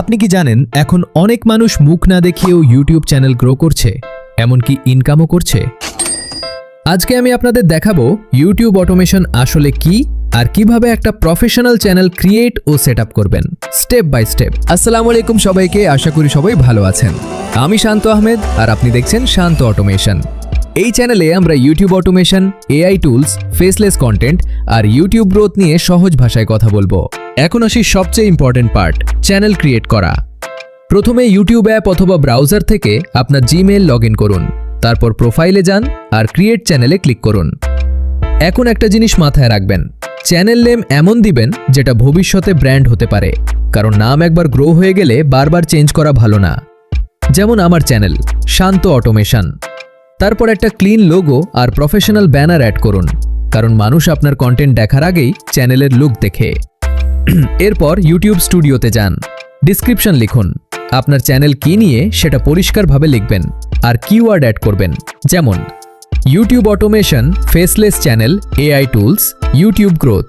আপনি কি জানেন এখন অনেক মানুষ মুখ না দেখিয়েও ইউটিউব চ্যানেল গ্রো করছে, এমনকি ইনকামও করছে। আজকে আমি আপনাদের দেখাবো ইউটিউব অটোমেশন আসলে কি আর কিভাবে একটা প্রফেশনাল চ্যানেল ক্রিয়েট ও সেটআপ করবেন স্টেপ বাই স্টেপ। আসসালামু আলাইকুম সবাইকে, আশা করি সবাই ভালো আছেন। আমি শান্ত আহমেদ আর আপনি দেখছেন শান্ত অটোমেশন। এই চ্যানেলে আমরা YouTube automation, AI tools, faceless content আর ইউটিউব গ্রোথ নিয়ে সহজ ভাষায় কথা বলবো। এখন আসি সবচেয়ে ইম্পর্টেন্ট পার্ট, চ্যানেল ক্রিয়েট করা। প্রথমে ইউটিউব অ্যাপ অথবা ব্রাউজার থেকে আপনার জিমেইল লগইন করুন, তারপর প্রোফাইলে যান আর ক্রিয়েট চ্যানেলে ক্লিক করুন। এখন একটা জিনিস মাথায় রাখবেন, চ্যানেল নেম এমন দিবেন যেটা ভবিষ্যতে ব্র্যান্ড হতে পারে, কারণ নাম একবার গ্রো হয়ে গেলে বারবার চেঞ্জ করা ভালো না। যেমন আমার চ্যানেল শান্ত অটোমেশন। তারপর একটা ক্লিন লোগো আর প্রফেশনাল ব্যানার অ্যাড করুন, কারণ মানুষ আপনার কন্টেন্ট দেখার আগেই চ্যানেলের লুক দেখে। এরপর ইউটিউব স্টুডিওতে যান, ডিসক্রিপশন লিখুন, আপনার চ্যানেল কি নিয়ে সেটা পরিষ্কারভাবে লিখবেন আর কিওয়ার্ড অ্যাড করবেন, যেমন YouTube automation, faceless channel, AI tools, YouTube growth.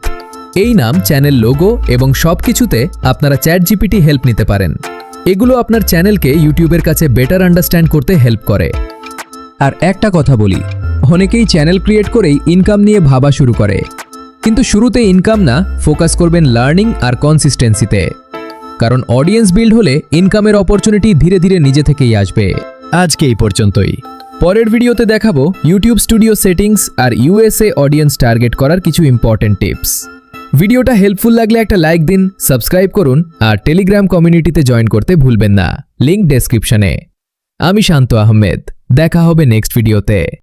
এই নাম, চ্যানেল লোগো এবং সবকিছুতে আপনারা চ্যাটজিপিটি হেল্প নিতে পারেন। এগুলো আপনার চ্যানেলকে ইউটিউবের কাছে বেটার আন্ডারস্ট্যান্ড করতে হেল্প করে। আর একটা কথা বলি, অনেকেই চ্যানেল ক্রিয়েট করেই ইনকাম নিয়ে ভাবা শুরু করে, কিন্তু শুরুতে ইনকাম না, ফোকাস করবেন লার্নিং আর কনসিস্টেন্সিতে, কারণ অডিয়েন্স বিল্ড হলে ইনকামের অপরচুনিটি ধীরে ধীরে নিজে থেকেই আসবে। আজকে এই পর্যন্তই। পরের ভিডিওতে দেখাবো ইউটিউব স্টুডিও সেটিংস আর ইউএসএ অডিয়েন্স টার্গেট করার কিছু ইম্পর্টেন্ট টিপস। ভিডিওটা হেল্পফুল লাগলে একটা লাইক দিন, সাবস্ক্রাইব করুন আর টেলিগ্রাম কমিউনিটিতে জয়েন করতে ভুলবেন না, লিংক ডেসক্রিপশনে। আমি শান্ত আহমেদ, দেখা হবে নেক্সট ভিডিওতে।